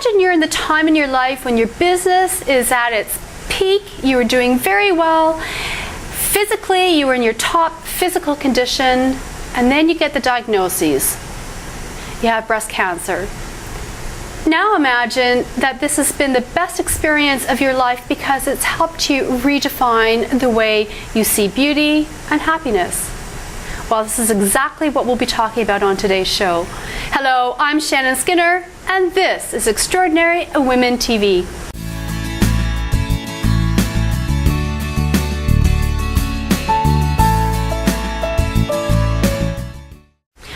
imagine you're in the time in your life when your business is at its peak, you were doing very well, physically you were in your top physical condition, and then you get the diagnoses. You have breast cancer. Now imagine that this has been the best experience of your life because it's helped you redefine the way you see beauty and happiness. Well, this is exactly what we'll be talking about on today's show. Hello, I'm Shannon Skinner, and this is Extraordinary Women TV.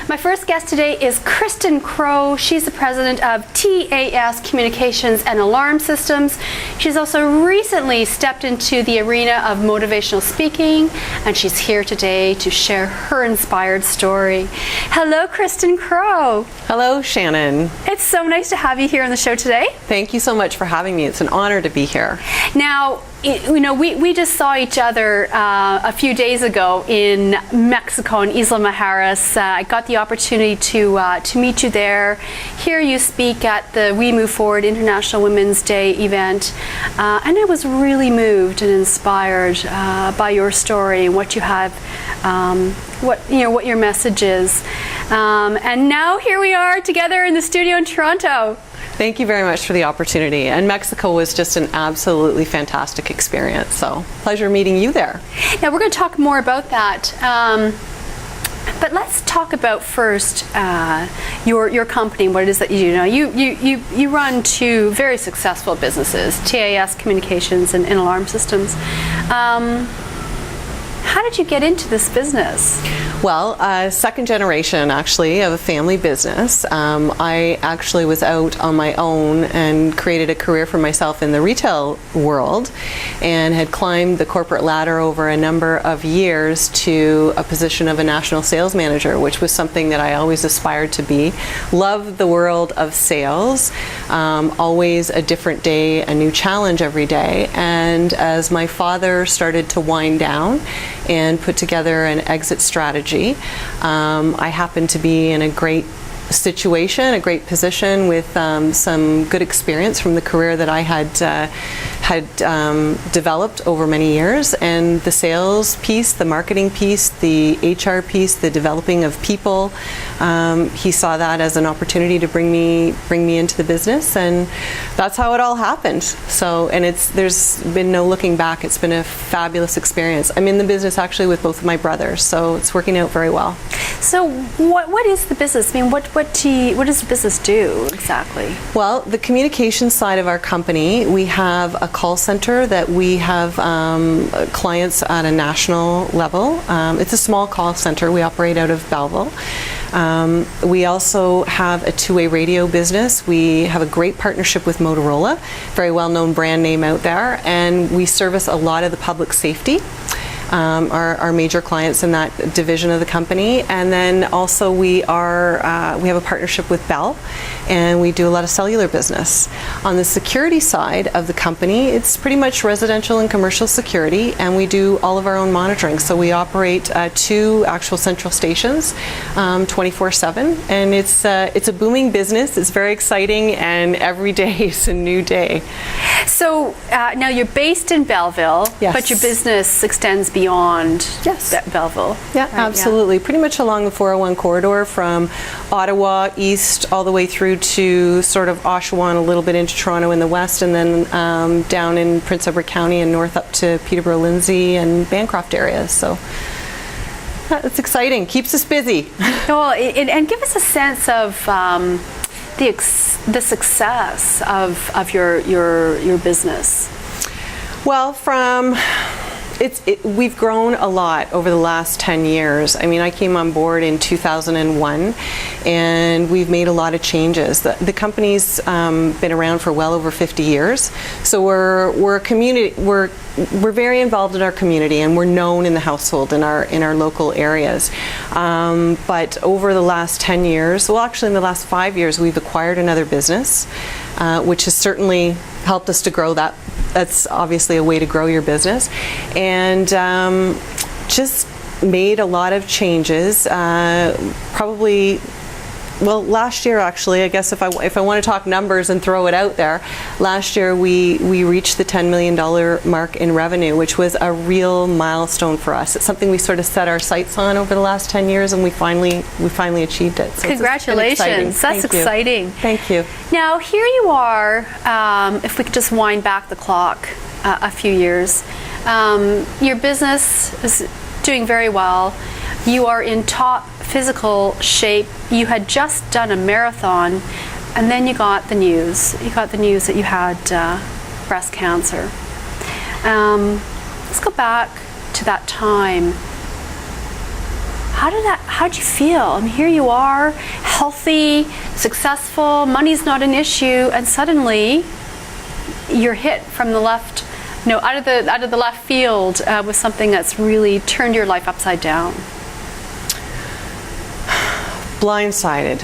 My first guest today is Kristin Crowe. She's the president of TAS Communications and Alarm Systems. She's also recently stepped into the arena of motivational speaking, and she's here today to share her inspired story. Hello, Kristin Crowe. Hello, Shannon. It's so nice to have you here on the show today. Thank you so much for having me. It's an honor to be here. Now, you know, we just saw each other a few days ago in Mexico, in Isla Mujeres. I got the opportunity to meet you there, hear you speak at the We Move Forward International Women's Day event, and I was really moved and inspired by your story and what you have, what your message is. And now here we are together in the studio in Toronto. Thank you very much for the opportunity. And Mexico was just an absolutely fantastic experience. So, pleasure meeting you there. Now, we're going to talk more about that. But let's talk about first your company, what it is that you do. Now, you run two very successful businesses, TAS Communications and Alarm Systems. How did you get into this business? Well, second generation actually of a family business. I actually was out on my own and created a career for myself in the retail world and had climbed the corporate ladder over a number of years to a position of a national sales manager, which was something that I always aspired to be. Loved the world of sales, always a different day, a new challenge every day. And as my father started to wind down and put together an exit strategy, I happened to be in a great situation, a great position with some good experience from the career that I had developed over many years, and the sales piece, the marketing piece, the HR piece, the developing of people. He saw that as an opportunity to bring me into the business, and that's how it all happened. So, and there's been no looking back. It's been a fabulous experience. I'm in the business actually with both of my brothers, so it's working out very well. So, what is the business? I mean, what does the business do exactly? Well, the communications side of our company, we have a call center that we have clients at a national level. It's a small call center. We operate out of Belleville. We also have a two-way radio business. We have a great partnership with Motorola, very well-known brand name out there, and we service a lot of the public safety. Our major clients in that division of the company, and then also we have a partnership with Bell, and we do a lot of cellular business. On the security side of the company, it's pretty much residential and commercial security, and we do all of our own monitoring. So we operate two actual central stations 24/7, and it's a booming business. It's very exciting, and every day is a new day. So now you're based in Belleville, yes, but your business extends beyond Belleville. Yeah, right, absolutely. Yeah. Pretty much along the 401 corridor from Ottawa east all the way through to sort of Oshawa and a little bit into Toronto in the west, and then down in Prince Edward County and north up to Peterborough, Lindsay, and Bancroft areas. So it's exciting. Keeps us busy. Well, and give us a sense of the success of your business. Well, we've grown a lot over the last 10 years. I mean, I came on board in 2001, and we've made a lot of changes. The company's been around for well over 50 years, so we're a community. We're very involved in our community, and we're known in the household in our local areas. But over the last 10 years, well, actually in the last 5 years, we've acquired another business, which has certainly helped us to grow that. That's obviously a way to grow your business, and just made a lot of changes. Probably well, last year actually, I guess if I want to talk numbers and throw it out there, last year we reached the $10 million mark in revenue, which was a real milestone for us. It's something we sort of set our sights on over the last 10 years, and we finally achieved it. So congratulations. That's exciting. Thank you. Now, here you are, if we could just wind back the clock a few years. Your business is doing very well. You are in top physical shape. You had just done a marathon, and then you got the news. You got the news that you had breast cancer. Let's go back to that time. How did you feel? I mean, here you are, healthy, successful, money's not an issue, and suddenly you're hit from the left, out of the left field with something that's really turned your life upside down. Blindsided,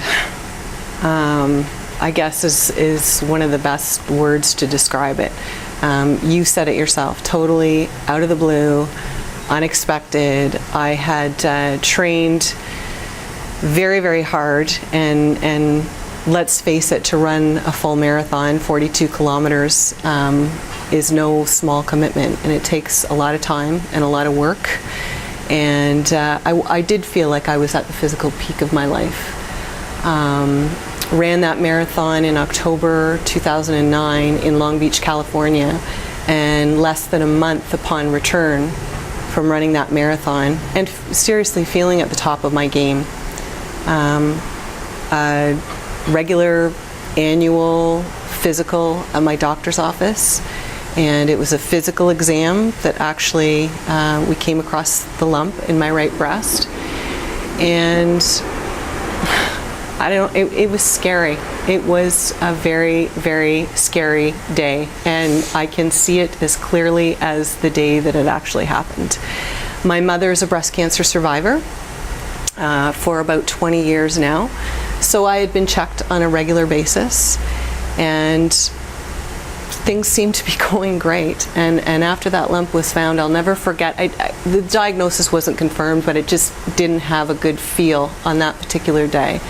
I guess is one of the best words to describe it. You said it yourself, totally out of the blue, unexpected. I had trained very, very hard, and let's face it, to run a full marathon, 42 kilometers, is no small commitment, and it takes a lot of time and a lot of work. And I did feel like I was at the physical peak of my life. Ran that marathon in October 2009 in Long Beach, California, and less than a month upon return from running that marathon, and seriously feeling at the top of my game. A regular annual physical at my doctor's office, and it was a physical exam that actually we came across the lump in my right breast, and it was scary. It was a very, very scary day, and I can see it as clearly as the day that it actually happened. My mother is a breast cancer survivor for about 20 years now, so I had been checked on a regular basis, and things seemed to be going great. And after that lump was found, I'll never forget, the diagnosis wasn't confirmed, but it just didn't have a good feel on that particular day.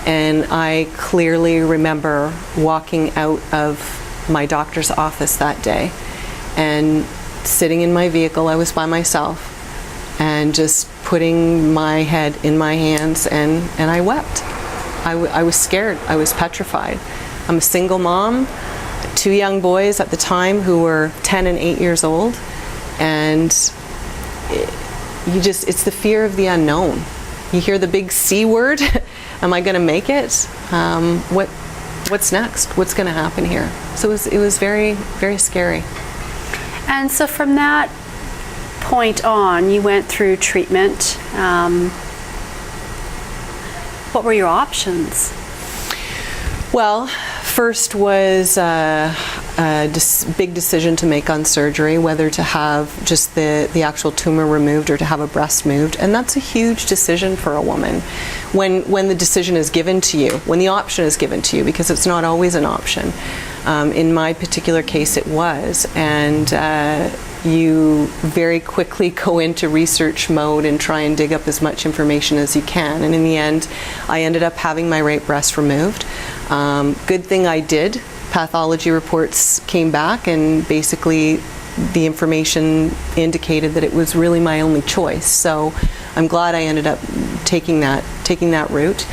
And I clearly remember walking out of my doctor's office that day and sitting in my vehicle. I was by myself, and just putting my head in my hands, and I wept. I was scared. I was petrified. I'm a single mom, 2 young boys at the time who were 10 and 8 years old, and it's the fear of the unknown. You hear the big C word. Am I going to make it? What's next? What's going to happen here? So it was very, very scary. And so from that point on, you went through treatment. What were your options? Well, first was a big decision to make on surgery, whether to have just the actual tumor removed or to have a breast moved, and that's a huge decision for a woman when the decision is given to you, when the option is given to you, because it's not always an option. In my particular case it was, and you very quickly go into research mode and try and dig up as much information as you can, and in the end I ended up having my right breast removed. Good thing I did. Pathology reports came back, and basically the information indicated that it was really my only choice. So I'm glad I ended up taking that route.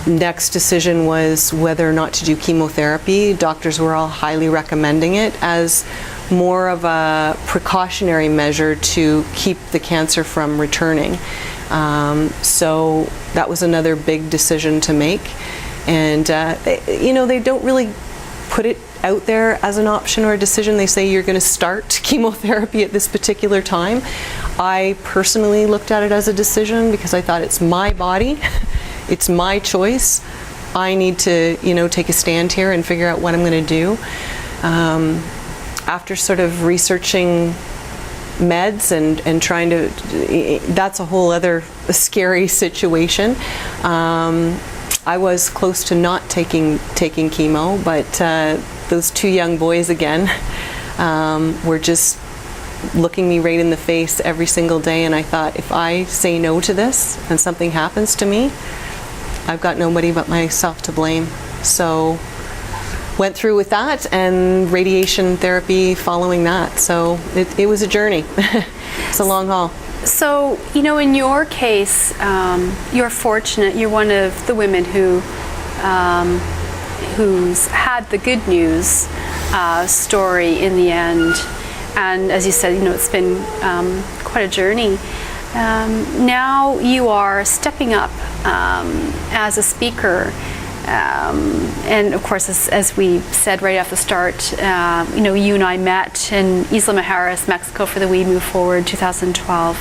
Next decision was whether or not to do chemotherapy. Doctors were all highly recommending it as more of a precautionary measure to keep the cancer from returning. So that was another big decision to make. And they don't really put it out there as an option or a decision. They say you're going to start chemotherapy at this particular time. I personally looked at it as a decision because I thought it's my body, it's my choice. I need to, take a stand here and figure out what I'm going to do. After sort of researching meds and trying to, that's a whole other scary situation. I was close to not taking chemo, but those 2 young boys again were just looking me right in the face every single day, and I thought, if I say no to this and something happens to me, I've got nobody but myself to blame. So went through with that and radiation therapy following that. So it was a journey. It's a long haul. So, in your case, you're fortunate. You're one of the women who's had the good news story in the end. And as you said, it's been quite a journey. Now you are stepping up as a speaker. And of course, as we said right off the start, you and I met in Isla Mujeres, Mexico for the We Move Forward 2012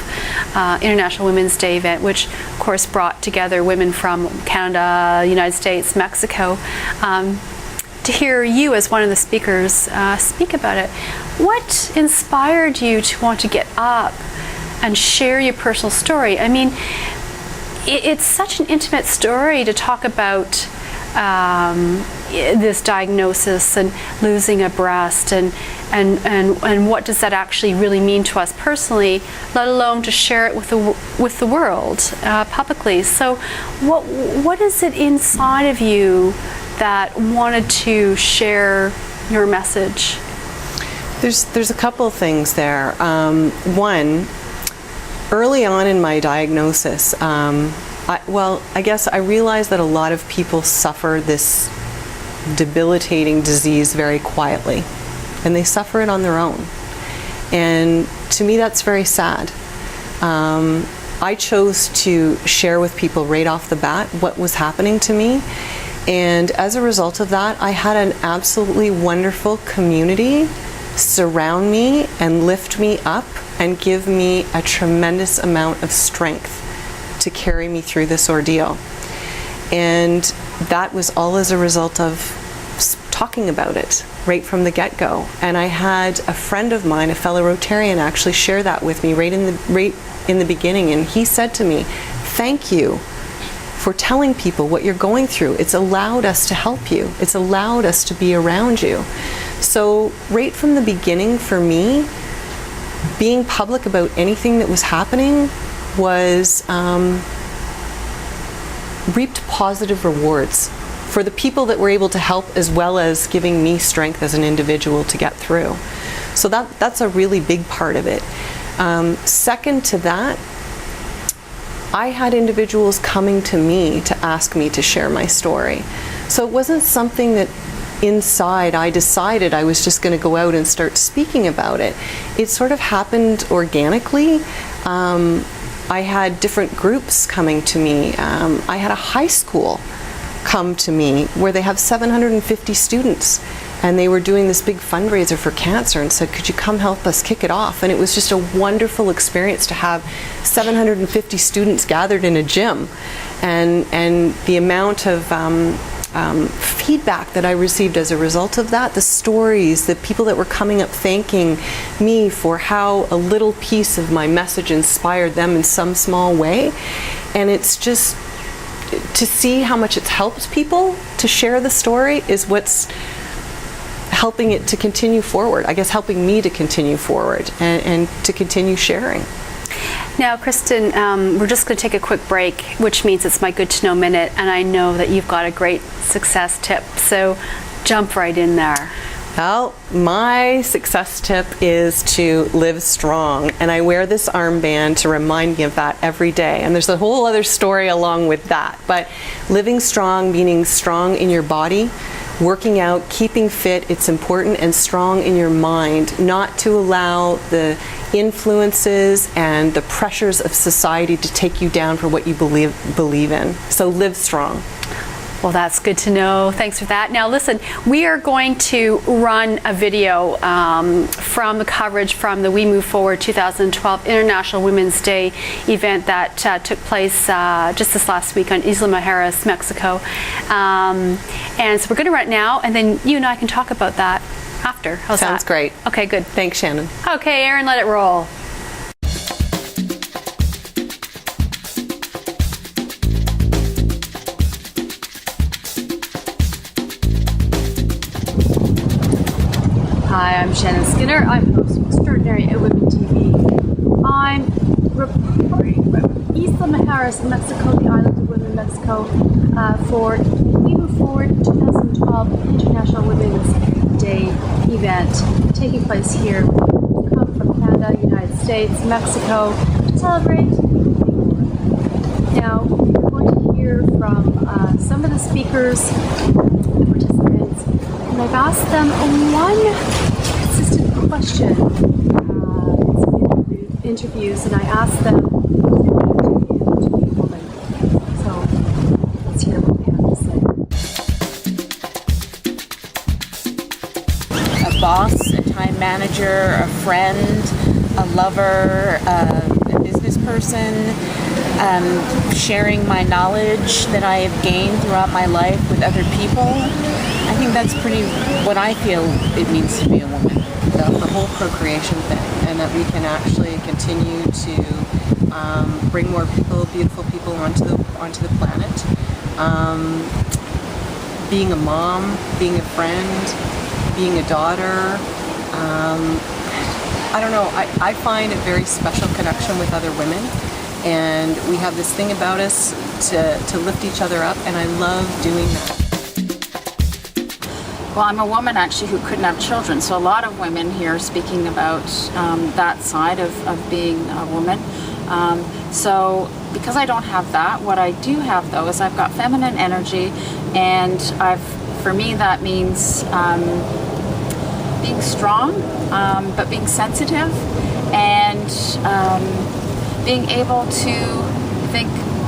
International Women's Day event, which of course brought together women from Canada, United States, Mexico. To hear you as one of the speakers speak about it, what inspired you to want to get up and share your personal story? I mean, it's such an intimate story to talk about this diagnosis and losing a breast and what does that actually really mean to us personally, let alone to share it with the world publicly. So what is it inside of you that wanted to share your message? There's a couple of things there. One, early on in my diagnosis, I guess I realized that a lot of people suffer this debilitating disease very quietly, and they suffer it on their own. And to me, that's very sad. I chose to share with people right off the bat what was happening to me. And as a result of that, I had an absolutely wonderful community surround me and lift me up and give me a tremendous amount of strength to carry me through this ordeal. And that was all as a result of talking about it right from the get-go. And I had a friend of mine, a fellow Rotarian, actually share that with me right in the beginning. And he said to me, "Thank you for telling people what you're going through. It's allowed us to help you. It's allowed us to be around you." So right from the beginning, for me, being public about anything that was happening was reaped positive rewards for the people that were able to help, as well as giving me strength as an individual to get through. So that's a really big part of it. Second to that, I had individuals coming to me to ask me to share my story. So it wasn't something that inside I decided I was just going to go out and start speaking about it. It sort of happened organically. I had different groups coming to me. I had a high school come to me where they have 750 students, and they were doing this big fundraiser for cancer and said, "Could you come help us kick it off?" And it was just a wonderful experience to have 750 students gathered in a gym, and the amount of feedback that I received as a result of that, the stories, the people that were coming up thanking me for how a little piece of my message inspired them in some small way. And it's just to see how much it's helped people to share the story is what's helping it to continue forward. I guess helping me to continue forward and to continue sharing. Now, Kristin, we're just going to take a quick break, which means it's my good to know minute, and I know that you've got a great success tip, so jump right in there. Well, my success tip is to live strong, and I wear this armband to remind me of that every day. And there's a whole other story along with that, but living strong, meaning strong in your body, working out, keeping fit, it's important, and strong in your mind, not to allow the influences and the pressures of society to take you down for what you believe in. So live strong. Well, that's good to know. Thanks for that. Now, listen, we are going to run a video from the coverage from the We Move Forward 2012 International Women's Day event that took place just this last week on Isla Mujeres, Mexico. And so we're going to run it now, and then you and I can talk about that after. How's that? Sounds great. Okay, good. Thanks, Shannon. Okay, Aaron, let it roll. Hi, I'm Shannon Skinner. I'm host extraordinary at Women TV. I'm reporting about Isla Mujeres in Mexico, the island of women in Mexico, for We Move Forward 2012 International Women's Day event taking place here. We've come from Canada, United States, Mexico to celebrate. Now, we're going to hear from some of the speakers and participants, and I've asked them one consistent question in some interviews, and I asked them to be a woman. So let's hear what they have to say. A boss, a time manager, a friend, a lover, a business person, sharing my knowledge that I have gained throughout my life with other people. I think that's pretty what I feel it means to be a woman. The whole procreation thing, and that we can actually continue to bring more people, beautiful people onto the planet. Being a mom, being a friend, being a daughter. I don't know, I find a very special connection with other women, and we have this thing about us to lift each other up, and I love doing that. Well, I'm a woman actually who couldn't have children, so a lot of women here speaking about that side of being a woman. So because I don't have that, what I do have though is I've got feminine energy, and for me that means being strong, but being sensitive, and being able to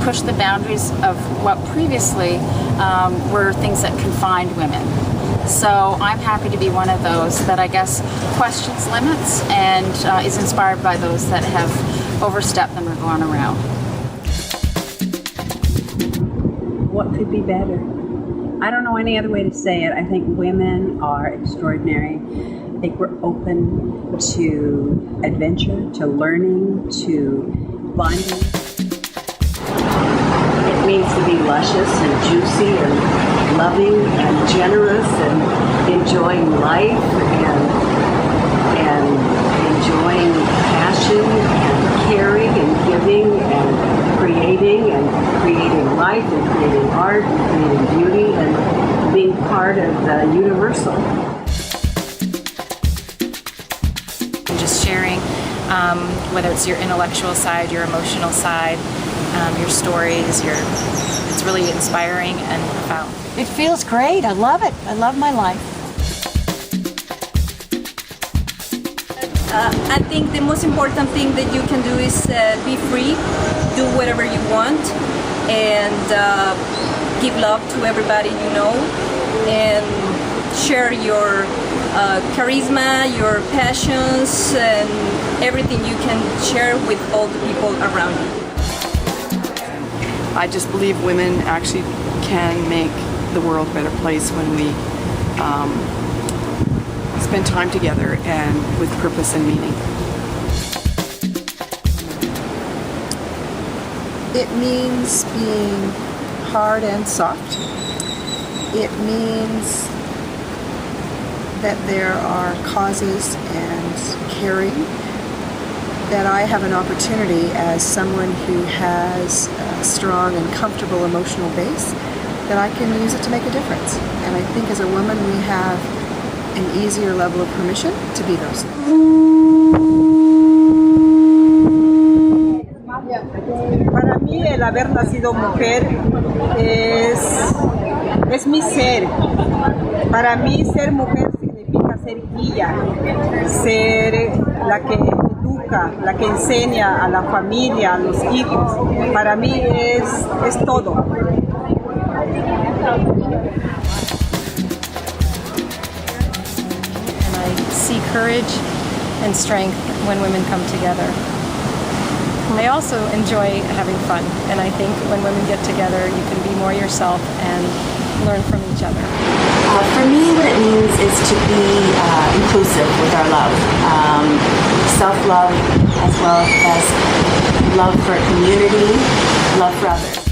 push the boundaries of what previously were things that confined women. So I'm happy to be one of those that I guess questions limits and is inspired by those that have overstepped them or gone around. What could be better? I don't know any other way to say it. I think women are extraordinary. I think we're open to adventure, to learning, to bonding. It means to be luscious and juicy and loving and generous and enjoying life and enjoying passion and caring and giving and creating life and creating art and creating beauty and being part of the universal. Just sharing, whether it's your intellectual side, your emotional side, your stories, it's really inspiring and profound. It feels great. I love it. I love my life. I think the most important thing that you can do is be free, do whatever you want, and give love to everybody you know, and share your charisma, your passions, and everything you can share with all the people around you. I just believe women actually can make the world a better place when we spend time together and with purpose and meaning. It means being hard and soft. It means that there are causes and caring, that I have an opportunity as someone who has a strong and comfortable emotional base, that I can use it to make a difference. And I think as a woman we have an easier level of permission to be those things. Para mí el haber nacido mujer es mi ser. Para mí ser mujer significa ser guía, ser la que educa, la que enseña a la familia, a los hijos. Para mí es todo. And I see courage and strength when women come together. I also enjoy having fun, and I think when women get together you can be more yourself and learn from each other. For me, what it means is to be inclusive with our love. Self-love as well as love for community, love for others.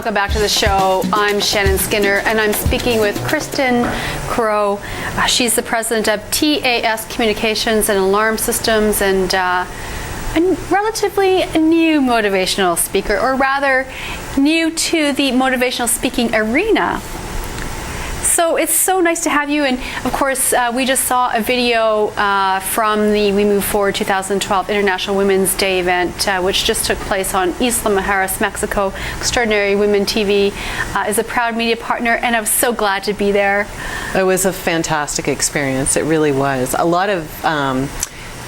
welcome back to the show. I'm Shannon Skinner, and I'm speaking with Kristin Crowe. She's the president of TAS Communications and Alarm Systems, and a relatively new motivational speaker, or rather, new to the motivational speaking arena. So it's so nice to have you, and of course we just saw a video from the We Move Forward 2012 International Women's Day event, which just took place on Isla Mujeres, Mexico. Extraordinary Women TV is a proud media partner, and I was so glad to be there. It was a fantastic experience. It really was. A lot of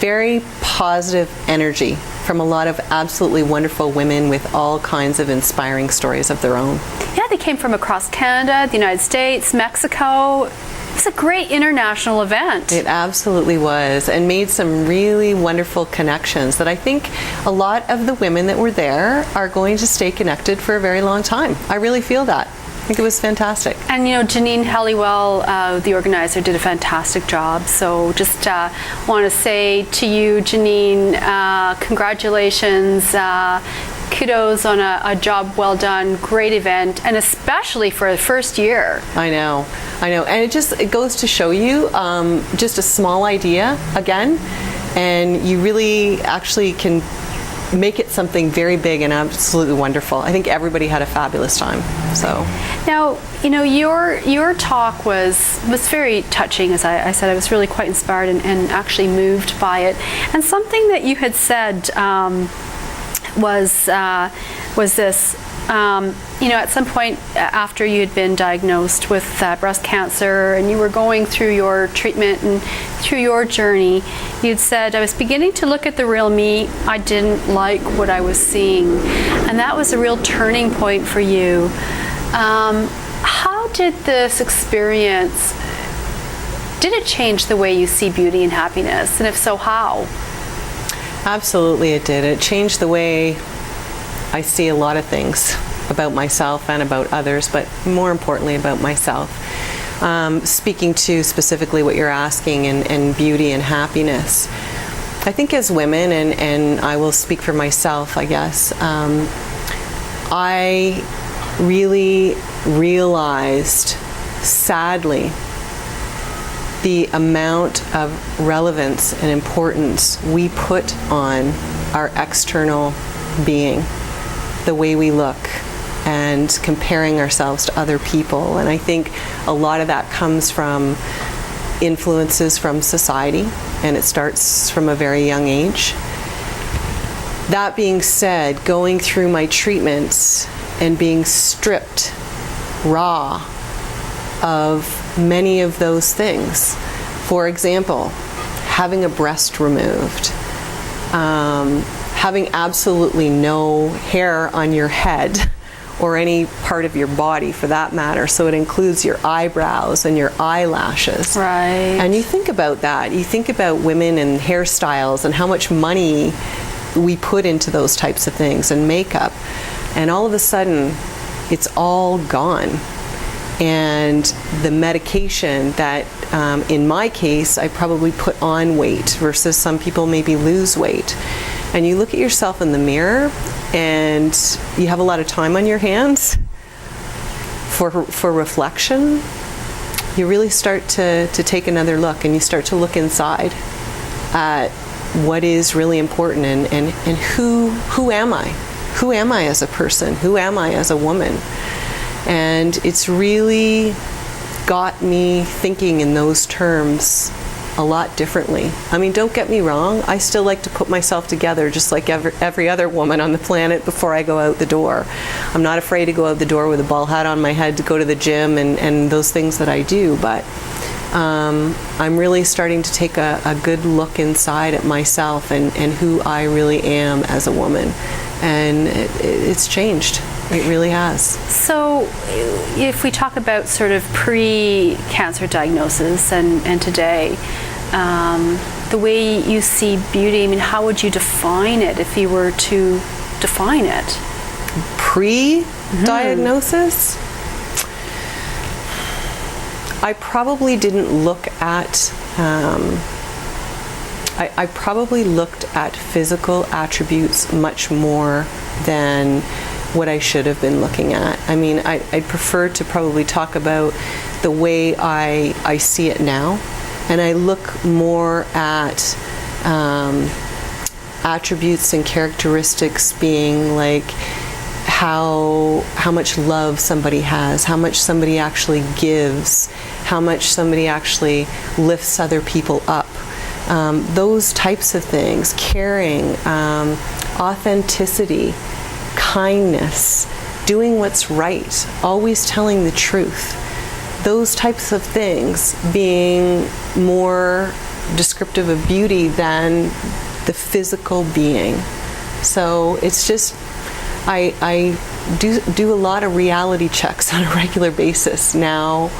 very positive energy from a lot of absolutely wonderful women with all kinds of inspiring stories of their own. Yeah, they came from across Canada, the United States, Mexico. It was a great international event. It absolutely was, and made some really wonderful connections that I think a lot of the women that were there are going to stay connected for a very long time. I really feel that. I think it was fantastic. And you know, Janine Helliwell, the organizer, did a fantastic job. So just want to say to you, Janine, congratulations. Kudos on a job well done, great event, and especially for the first year. I know, and it goes to show you just a small idea again, and you really actually can make it something very big and absolutely wonderful. I think everybody had a fabulous time. So now, you know, your talk was very touching. As I said, I was really quite inspired and actually moved by it. And something that you had said was this. You know, at some point after you had been diagnosed with breast cancer and you were going through your treatment and through your journey, you'd said, I was beginning to look at the real me. I didn't like what I was seeing. And that was a real turning point for you. How did this experience, did it change the way you see beauty and happiness? And if so, how? Absolutely it did. It changed the way I see a lot of things about myself and about others, but more importantly about myself. Speaking to specifically what you're asking and beauty and happiness, I think as women, and I will speak for myself, I guess, I really realized, sadly, the amount of relevance and importance we put on our external being, the way we look, and comparing ourselves to other people. And I think a lot of that comes from influences from society, and it starts from a very young age. That being said, going through my treatments and being stripped raw of many of those things, for example, having a breast removed, having absolutely no hair on your head or any part of your body for that matter, so it includes your eyebrows and your eyelashes. Right. And you think about that. You think about women and hairstyles and how much money we put into those types of things and makeup. And all of a sudden, it's all gone. And the medication that, in my case, I probably put on weight versus some people maybe lose weight. And you look at yourself in the mirror and you have a lot of time on your hands for reflection. You really start to take another look, and you start to look inside at what is really important and who am I? Who am I as a person? Who am I as a woman? And it's really got me thinking in those terms a lot differently. I mean, don't get me wrong, I still like to put myself together just like every other woman on the planet before I go out the door. I'm not afraid to go out the door with a ball hat on my head to go to the gym and those things that I do, but I'm really starting to take a good look inside at myself and who I really am as a woman. And it's changed. It really has. So if we talk about sort of pre-cancer diagnosis and today, the way you see beauty, I mean, how would you define it if you were to define it? Pre-diagnosis? I probably didn't look at, I probably looked at physical attributes much more than what I should have been looking at. I mean, I'd prefer to probably talk about the way I see it now, and I look more at attributes and characteristics being like how much love somebody has, how much somebody actually gives, how much somebody actually lifts other people up. Those types of things, caring, authenticity, kindness, doing what's right, always telling the truth. Those types of things being more descriptive of beauty than the physical being. So it's just, I do a lot of reality checks on a regular basis now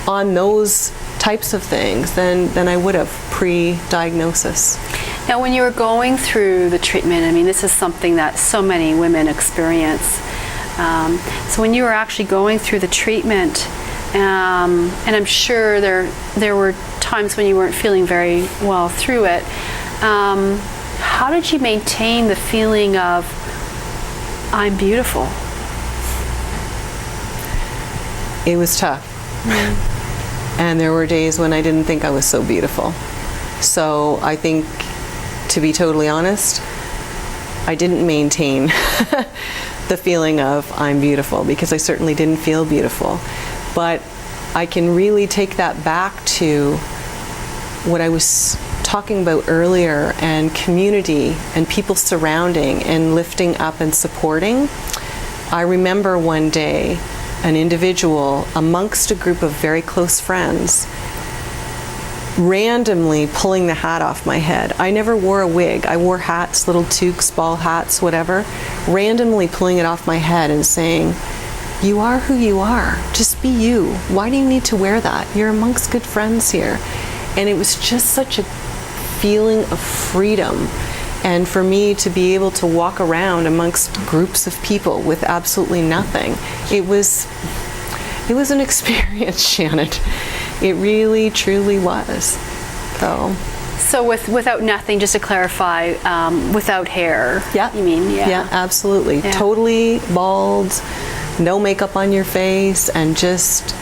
on those types of things than I would have pre-diagnosis. Now, when you were going through the treatment, I mean, this is something that so many women experience. So when you were actually going through the treatment, and I'm sure there were times when you weren't feeling very well through it, how did you maintain the feeling of, I'm beautiful? It was tough. And there were days when I didn't think I was so beautiful. So I think, to be totally honest, I didn't maintain the feeling of I'm beautiful, because I certainly didn't feel beautiful. But I can really take that back to what I was talking about earlier, and community and people surrounding and lifting up and supporting. I remember one day an individual amongst a group of very close friends randomly pulling the hat off my head. I never wore a wig. I wore hats, little toques, ball hats, whatever. Randomly pulling it off my head and saying, you are who you are. Just be you. Why do you need to wear that? You're amongst good friends here. And it was just such a feeling of freedom. And for me to be able to walk around amongst groups of people with absolutely nothing, it was an experience, Shannon. It really, truly was. So without nothing, just to clarify, without hair. Yeah. You mean? Yeah. Yeah, absolutely. Yeah. Totally bald, no makeup on your face, and just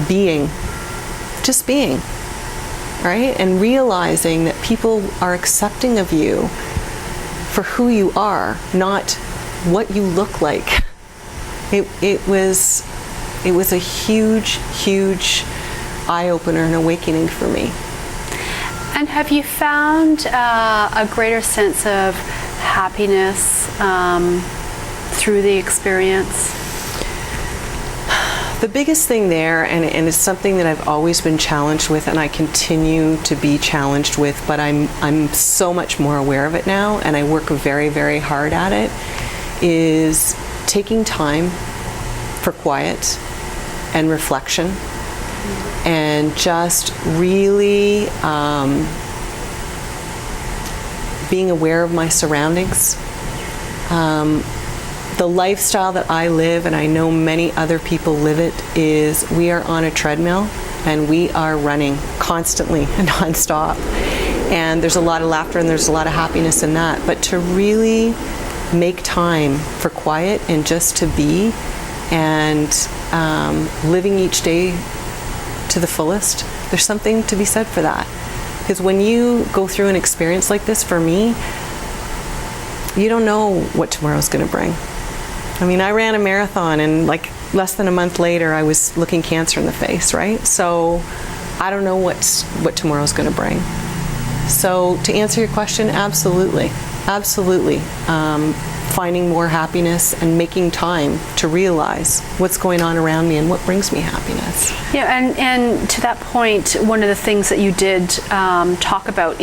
being. Just being. Right? And realizing that people are accepting of you for who you are, not what you look like. It was a huge, huge eye-opener and awakening for me. And have you found a greater sense of happiness through the experience? The biggest thing there, and it's something that I've always been challenged with, and I continue to be challenged with, but I'm so much more aware of it now, and I work very, very hard at it, is taking time for quiet and reflection, and just really being aware of my surroundings. The lifestyle that I live, and I know many other people live it, is we are on a treadmill and we are running constantly and non-stop. And there's a lot of laughter and there's a lot of happiness in that. But to really make time for quiet and just to be, and living each day to the fullest, there's something to be said for that. Because when you go through an experience like this, for me, you don't know what tomorrow's going to bring. I mean, I ran a marathon, and like less than a month later, I was looking cancer in the face, right? So I don't know what tomorrow's going to bring. So to answer your question, absolutely, absolutely. Finding more happiness and making time to realize what's going on around me and what brings me happiness. Yeah, and to that point, one of the things that you did talk about at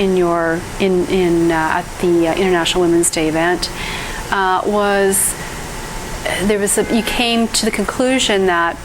the International Women's Day event was you came to the conclusion that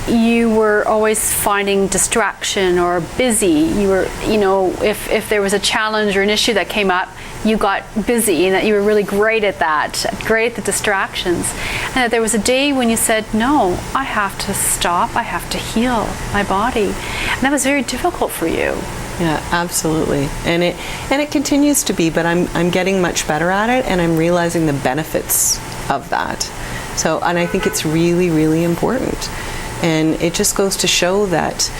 you were always finding distraction or busy. You were, if there was a challenge or an issue that came up, you got busy, and that you were really great at that, great at the distractions. And that there was a day when you said, no, I have to stop, I have to heal my body. And that was very difficult for you. Yeah, absolutely. And it continues to be, but I'm getting much better at it, and I'm realizing the benefits of that. So, and I think it's really, really important. And it just goes to show that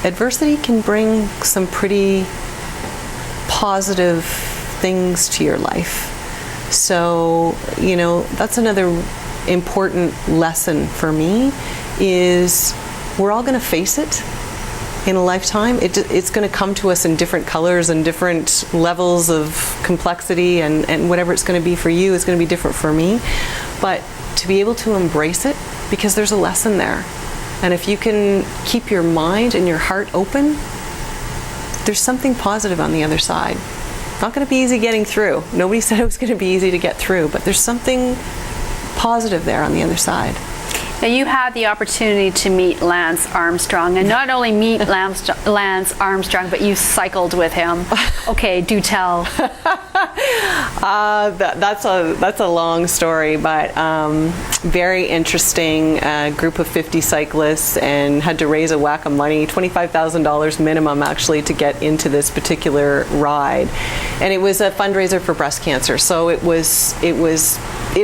adversity can bring some pretty positive things to your life. So, that's another important lesson for me, is we're all going to face it in a lifetime. It's going to come to us in different colors and different levels of complexity, and whatever it's going to be for you is going to be different for me. But to be able to embrace it, because there's a lesson there. And if you can keep your mind and your heart open, there's something positive on the other side. Not going to be easy getting through. Nobody said it was going to be easy to get through, but there's something positive there on the other side. Now, you had the opportunity to meet Lance Armstrong, and not only meet Lance Armstrong, but you cycled with him. Okay, do tell. That's a long story, but very interesting. Group of 50 cyclists, and had to raise a whack of money, $25,000 minimum actually, to get into this particular ride. And it was a fundraiser for breast cancer, so it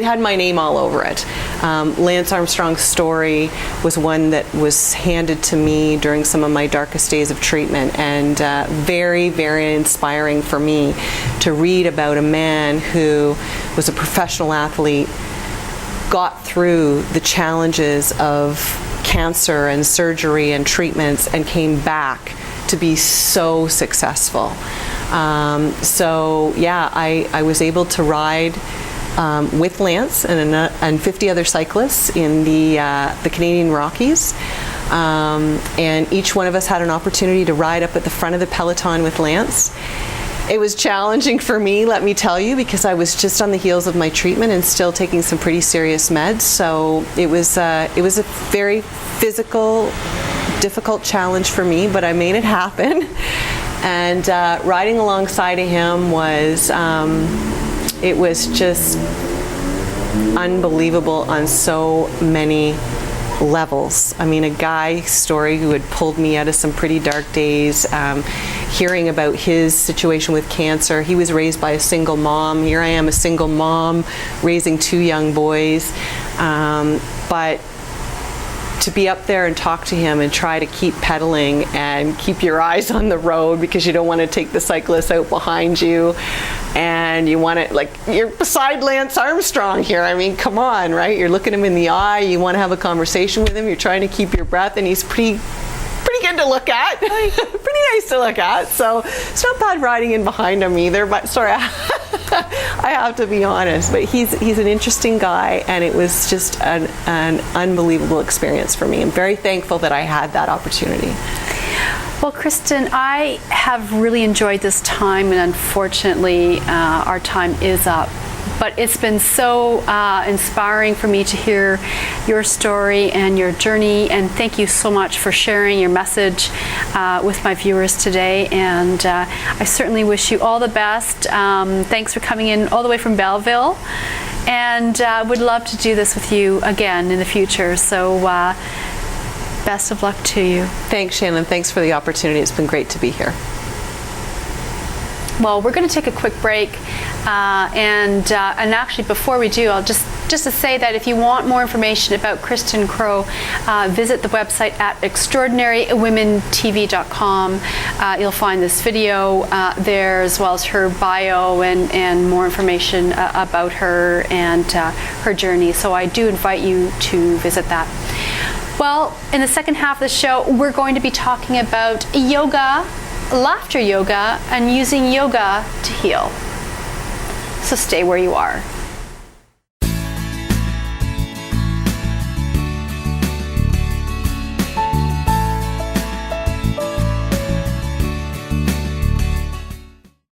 had my name all over it. Lance Armstrong's story was one that was handed to me during some of my darkest days of treatment, and very, very inspiring for me to read about a man who was a professional athlete, got through the challenges of cancer and surgery and treatments, and came back to be so successful. I was able to ride with Lance and 50 other cyclists in the Canadian Rockies. And each one of us had an opportunity to ride up at the front of the peloton with Lance. It was challenging for me, let me tell you, because I was just on the heels of my treatment and still taking some pretty serious meds. So it was a very physical, difficult challenge for me, but I made it happen. And riding alongside of him was it was just unbelievable on so many levels. I mean, a guy's story who had pulled me out of some pretty dark days, hearing about his situation with cancer. He was raised by a single mom. Here I am, a single mom, raising 2 young boys. But to be up there and talk to him and try to keep pedaling and keep your eyes on the road, because you don't want to take the cyclists out behind you, and you want to, you're beside Lance Armstrong here. I mean, come on, right? You're looking him in the eye, you want to have a conversation with him, you're trying to keep your breath, and he's pretty good to look at. Pretty nice to look at. So it's not bad riding in behind him either, but sorry, I have to be honest. But he's an interesting guy, and it was just an unbelievable experience for me. I'm very thankful that I had that opportunity. Well, Kristin, I have really enjoyed this time, and unfortunately, our time is up. But it's been so inspiring for me to hear your story and your journey, and thank you so much for sharing your message with my viewers today. And I certainly wish you all the best. Thanks for coming in all the way from Belleville, and would love to do this with you again in the future. So best of luck to you. Thanks, Shannon. Thanks for the opportunity. It's been great to be here. Well, we're going to take a quick break, and actually before we do, I'll just to say that if you want more information about Kristin Crowe, visit the website at extraordinarywomentv.com. You'll find this video there, as well as her bio and more information about her and her journey. So I do invite you to visit that. Well, in the second half of the show, we're going to be talking about yoga, laughter yoga, and using yoga to heal. So stay where you are.